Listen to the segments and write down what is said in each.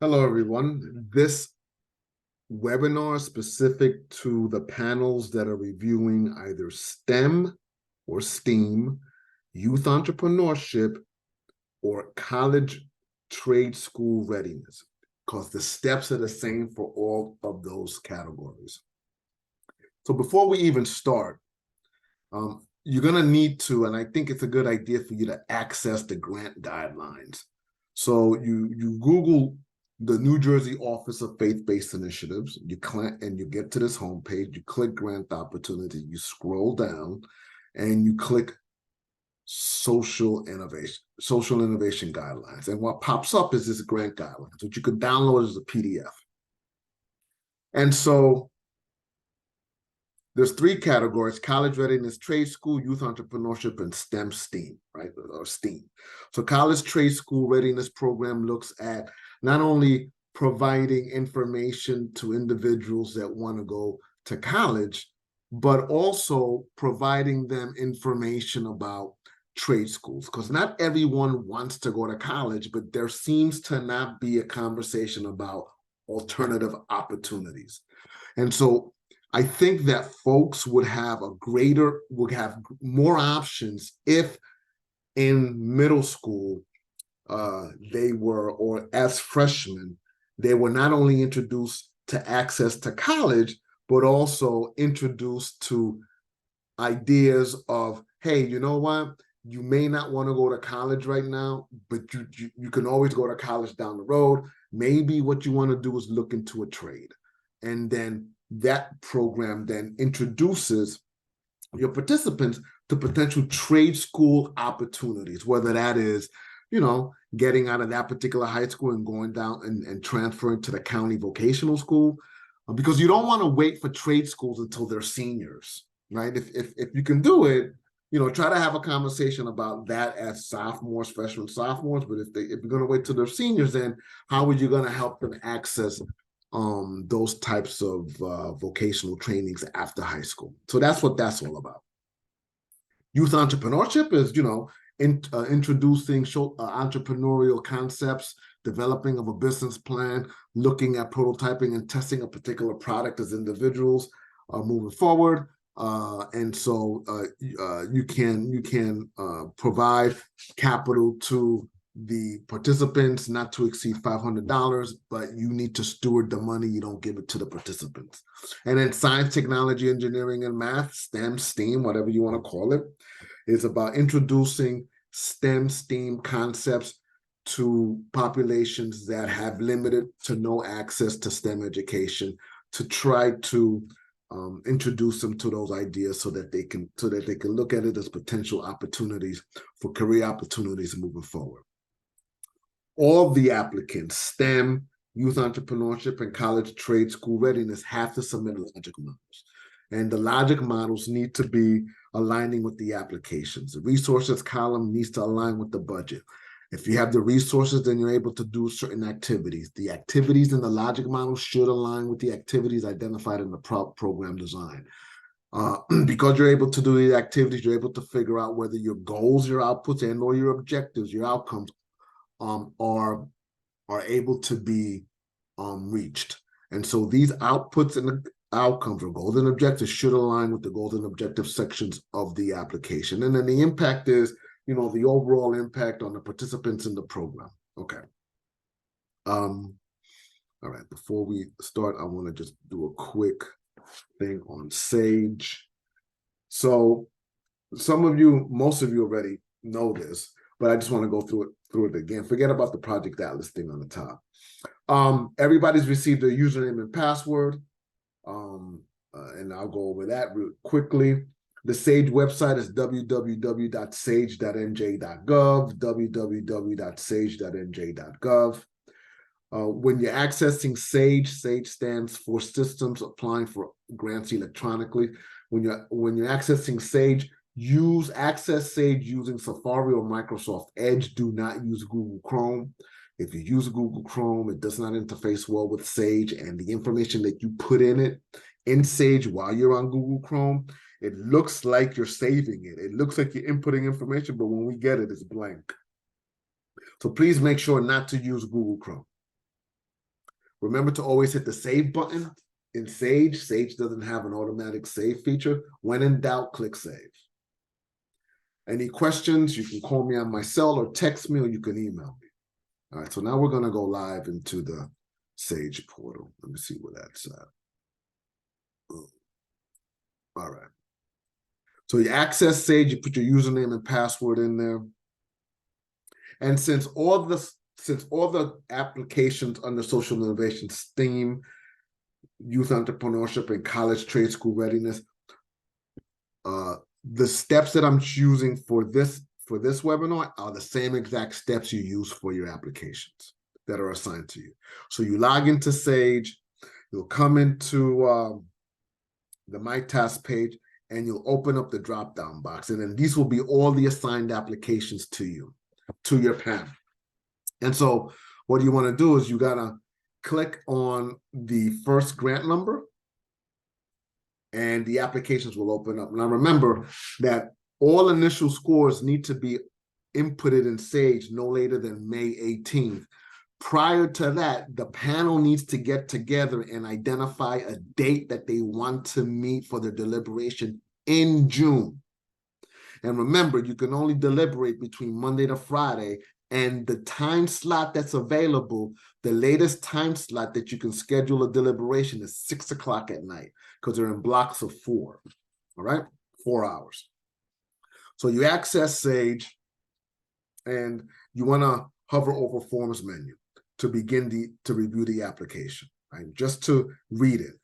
Hello, everyone. This webinar is specific to the panels that are reviewing either STEM or STEAM, youth entrepreneurship, or college trade school readiness, because the steps are the same for all of those categories. So before we even start, you're going to need to, and I think it's a good idea for you to access the grant guidelines. So you Google the New Jersey Office of Faith-Based Initiatives, you click and you get to this homepage, you click grant opportunity, you scroll down and you click social innovation guidelines. And what pops up is this grant guidelines, which you could download as a PDF. And so there's three categories: college readiness, trade school, youth entrepreneurship, and STEM, right? Or STEAM. So college trade school readiness program looks at not only providing information to individuals that want to go to college, but also providing them information about trade schools, because not everyone wants to go to college, but there seems to not be a conversation about alternative opportunities. And so I think that folks would have more options if in middle school they were, or as freshmen, they were not only introduced to access to college, but also introduced to ideas of, hey, you know what? You may not want to go to college right now, but you can always go to college down the road. Maybe what you want to do is look into a trade. And then that program then introduces your participants to potential trade school opportunities, whether that is, getting out of that particular high school and going down and transferring to the county vocational school, because you don't want to wait for trade schools until they're seniors, right? If you can do it, try to have a conversation about that as freshmen, sophomores. But if you're going to wait till they're seniors, then how are you going to help them access those types of vocational trainings after high school? So that's what that's all about. Youth entrepreneurship is, introducing entrepreneurial concepts, developing of a business plan, looking at prototyping and testing a particular product as individuals moving forward. And so you can provide capital to the participants not to exceed $500, but you need to steward the money. You don't give it to the participants. And then science, technology, engineering, and math, STEM, STEAM, whatever you want to call it, is about introducing STEM, STEAM concepts to populations that have limited to no access to STEM education, to try to introduce them to those ideas so that they can look at it as potential opportunities for career opportunities moving forward. All the applicants, STEM, youth entrepreneurship, and college trade school readiness, have to submit logic models. And the logic models need to be aligning with the applications. The resources column needs to align with the budget. If you have the resources, then you're able to do certain activities. The activities in the logic model should align with the activities identified in the program design. Because you're able to do the activities, you're able to figure out whether your goals, your outputs, and or your objectives, your outcomes are able to be reached. And so these outputs and the outcomes, or goals and objectives, should align with the goals and objectives sections of the application. And then the impact is, the overall impact on the participants in the program. Okay. All right, before we start, I want to just do a quick thing on Sage. So most of you already know this, but I just want to go through it again. Forget about the Project Atlas thing on the top. Everybody's received a username and password, and I'll go over that real quickly. The Sage website is www.sage.nj.gov, www.sage.nj.gov. When you're accessing Sage, Sage stands for Systems Applying for Grants Electronically. When you're accessing Sage, access Sage using Safari or Microsoft Edge. Do not use Google Chrome. If you use Google Chrome, it does not interface well with Sage, and the information that you put in Sage while you're on Google Chrome, it looks like you're saving it. It looks like you're inputting information, but when we get it, it's blank. So please make sure not to use Google Chrome. Remember to always hit the save button in Sage. Sage doesn't have an automatic save feature. When in doubt, click save. Any questions, you can call me on my cell or text me, or you can email me. All right, so now we're going to go live into the Sage portal. Let me see where that's at. All right. So you access Sage, you put your username and password in there. And since all the applications under social innovation, STEAM, youth entrepreneurship, and college trade school readiness, the steps that I'm choosing for this webinar are the same exact steps you use for your applications that are assigned to you. So you log into Sage, you'll come into the My Task page, and you'll open up the drop-down box. And then these will be all the assigned applications to you, to your panel. And so what you want to do is you got to click on the first grant number, and the applications will open up. Now remember that all initial scores need to be inputted in Sage no later than May 18th. Prior to that, the panel needs to get together and identify a date that they want to meet for their deliberation in June. And remember, you can only deliberate between Monday to Friday, and the time slot that's available, the latest time slot that you can schedule a deliberation is 6 o'clock at night, because they're in blocks of 4, all right? 4 hours. So you access Sage, and you want to hover over Forms menu to begin to review the application, right? Just to read it.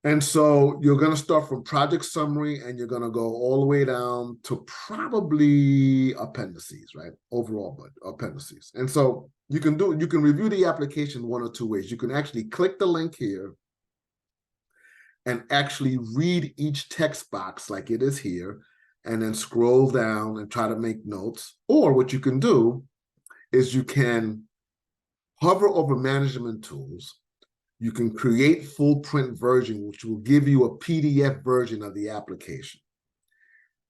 And so you're going to start from project summary, and you're going to go all the way down to probably appendices, right? Overall, but appendices. And so you can review the application one or two ways. You can actually click the link here and actually read each text box like it is here, and then scroll down and try to make notes. Or what you can do is you can hover over management tools. You can create full print version, which will give you a PDF version of the application.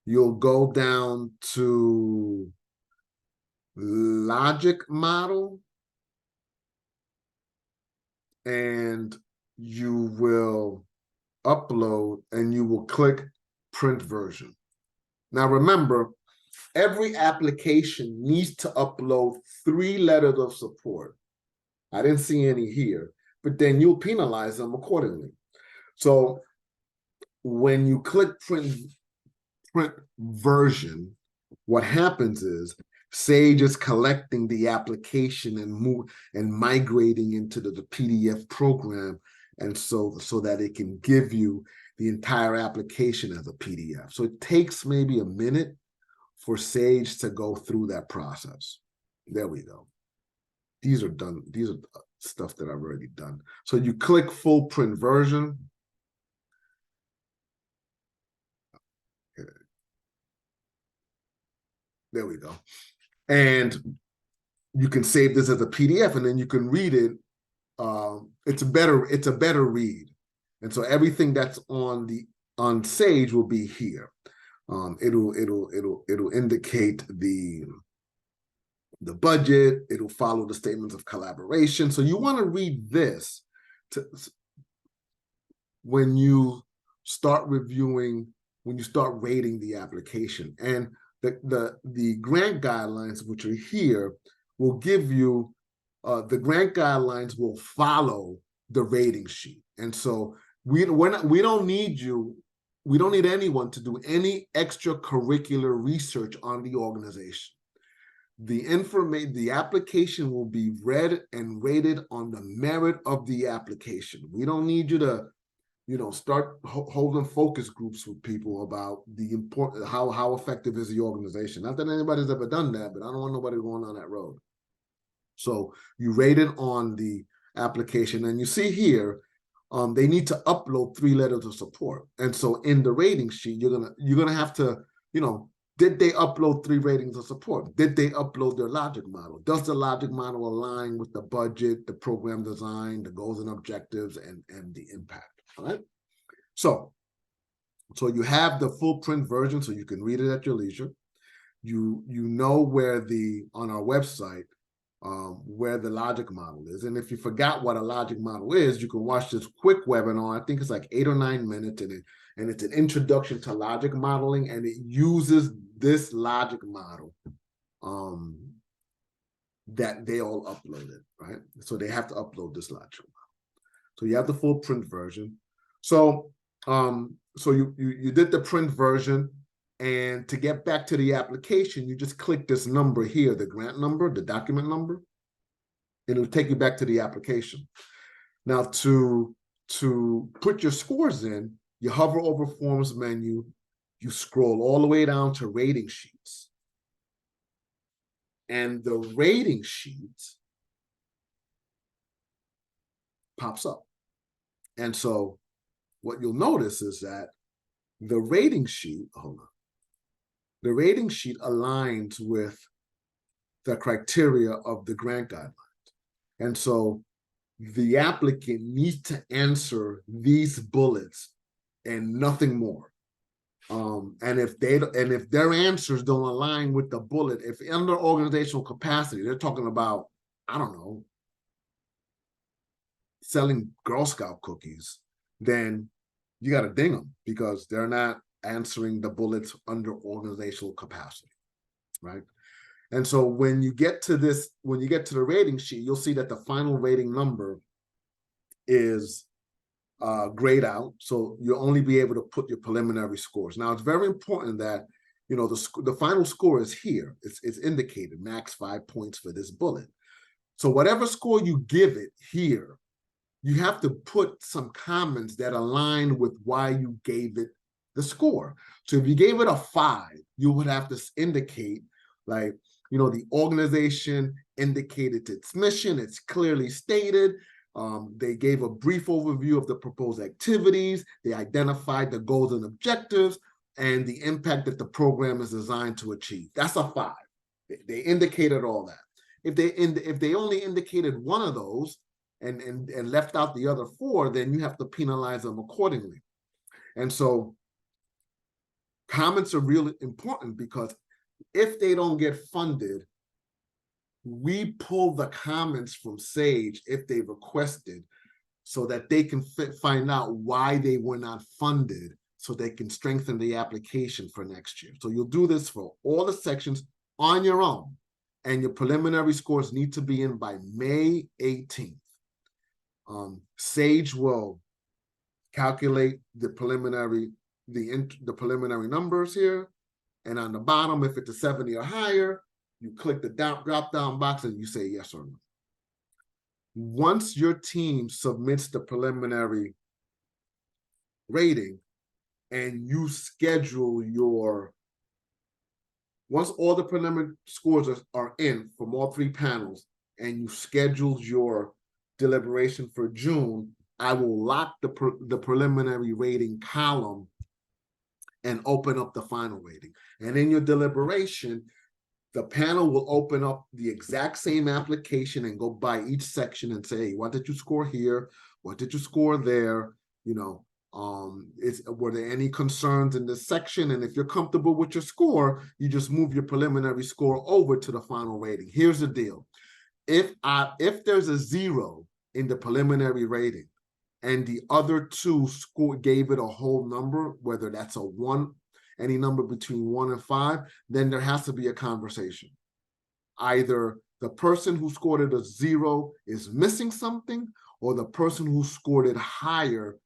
You'll go down to logic model, and you will upload, and you will click print version. Now remember, every application needs to upload 3 letters of support. I didn't see any here, but then you'll penalize them accordingly. So when you click print version, what happens is Sage is collecting the application and migrating into the PDF program, and so that it can give you the entire application as a PDF. So it takes maybe a minute for Sage to go through that process. There we go. These are done. These are stuff that I've already done. So you click full print version. Okay. There we go. And you can save this as a PDF, and then you can read it. It's a better read. And so everything that's on Sage will be here. It'll indicate the budget. It'll follow the statements of collaboration. So you want to read this when you start reviewing, when you start rating the application. And the grant guidelines, which are here, will give you the grant guidelines will follow the rating sheet. And so we don't need anyone to do any extracurricular research on the organization. The application will be read and rated on the merit of the application. We don't need you to, start holding focus groups with people about the important, how effective is the organization. Not that anybody's ever done that, but I don't want nobody going on that road. So you rate it on the application, and you see here, they need to upload 3 letters of support. And so in the rating sheet, you're gonna have to, did they upload 3 ratings of support? Did they upload their logic model? Does the logic model align with the budget, the program design, the goals and objectives, and the impact? All right. So you have the full print version, so you can read it at your leisure. You know where on our website, where the logic model is. And if you forgot what a logic model is, you can watch this quick webinar. I think it's like 8 or 9 minutes, and it's an introduction to logic modeling, and it uses this logic model that they all uploaded, right? So they have to upload this logic model. So you have the full print version. So you did the print version, and to get back to the application, you just click this number here, the grant number, the document number. It'll take you back to the application. Now, to put your scores in, you hover over Forms menu, you scroll all the way down to Rating Sheets. And the rating sheet pops up. And so what you'll notice is that the rating sheet, the rating sheet aligns with the criteria of the grant guidelines. And so the applicant needs to answer these bullets and nothing more. And if their answers don't align with the bullet, if under organizational capacity, they're talking about, I don't know, selling Girl Scout cookies, then you got to ding them because they're not answering the bullets under organizational capacity, right? And so when you get to this, when you get to the rating sheet, you'll see that the final rating number is grayed out, so you'll only be able to put your preliminary scores. Now, it's very important that, you know, the final score is here. It's indicated, max 5 points for this bullet. So whatever score you give it here, you have to put some comments that align with why you gave it the score. So if you gave it a 5, you would have to indicate, like, you know, the organization indicated its mission, it's clearly stated. They gave a brief overview of the proposed activities. They identified the goals and objectives and the impact that the program is designed to achieve. That's a 5. They indicated all that. If they only indicated one of those and left out the other 4, then you have to penalize them accordingly. And so comments are really important because if they don't get funded, we pull the comments from Sage if they requested so that they can find out why they were not funded so they can strengthen the application for next year. So you'll do this for all the sections on your own, and your preliminary scores need to be in by May 18th. Sage will calculate the preliminary numbers here, and on the bottom, if it's a 70 or higher, you click the drop-down box and you say yes or no. Once your team submits the preliminary rating and you schedule once all the preliminary scores are in from all 3 panels and you schedule your deliberation for June, I will lock the preliminary rating column and open up the final rating. And in your deliberation, the panel will open up the exact same application and go by each section and say, hey, what did you score here? What did you score there? You know, were there any concerns in this section? And if you're comfortable with your score, you just move your preliminary score over to the final rating. Here's the deal. If there's a 0 in the preliminary rating and the other 2 gave it a whole number, whether that's a 1, any number between 1 and 5, then there has to be a conversation. Either the person who scored it a 0 is missing something, or the person who scored it higher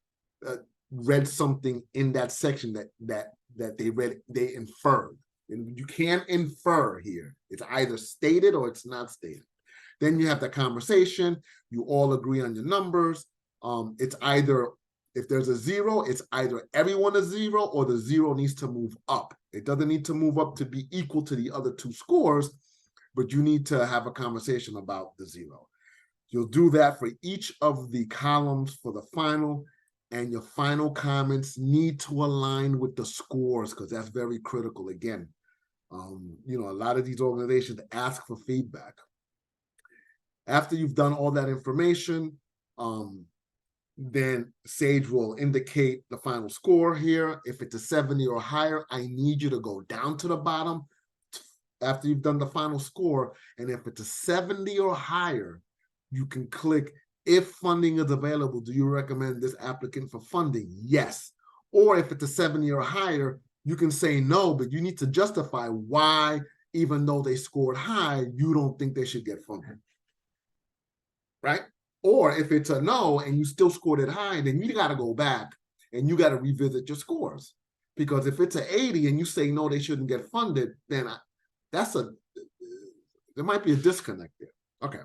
read something in that section that they inferred. And you can't infer here. It's either stated or it's not stated. Then you have the conversation. You all agree on your numbers. It's either, if there's a 0, it's either everyone a 0 or the 0 needs to move up. It doesn't need to move up to be equal to the other 2 scores, but you need to have a conversation about the 0. You'll do that for each of the columns for the final, and your final comments need to align with the scores because that's very critical. Again, you know, a lot of these organizations ask for feedback. After you've done all that information, then Sage will indicate the final score here. If it's a 70 or higher, I need you to go down to the bottom after you've done the final score, and if it's a 70 or higher, you can click, if funding is available, do you recommend this applicant for funding? Yes. Or if it's a 70 or higher, you can say no, but you need to justify why, even though they scored high, you don't think they should get funding. Right? Or if it's a no and you still scored it high, then you got to go back and you got to revisit your scores. Because if it's an 80 and you say no, they shouldn't get funded, then there might be a disconnect there. Okay.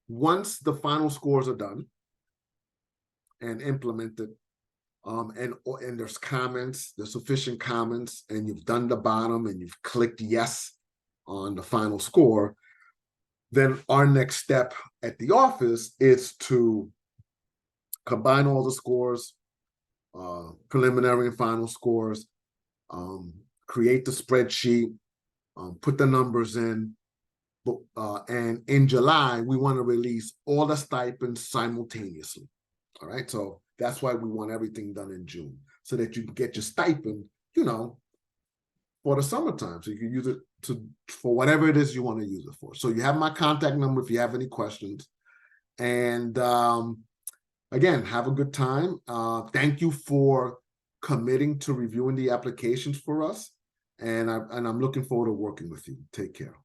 Once the final scores are done and implemented, and there's comments, there's sufficient comments, and you've done the bottom and you've clicked yes on the final score, then our next step at the office is to combine all the scores, preliminary and final scores, create the spreadsheet, put the numbers in, and in July, we want to release all the stipends simultaneously. All right, so that's why we want everything done in June, so that you can get your stipend, for the summertime, so you can use it for whatever it is you want to use it for. So you have my contact number if you have any questions. And again, have a good time. Thank you for committing to reviewing the applications for us. And I'm looking forward to working with you. Take care.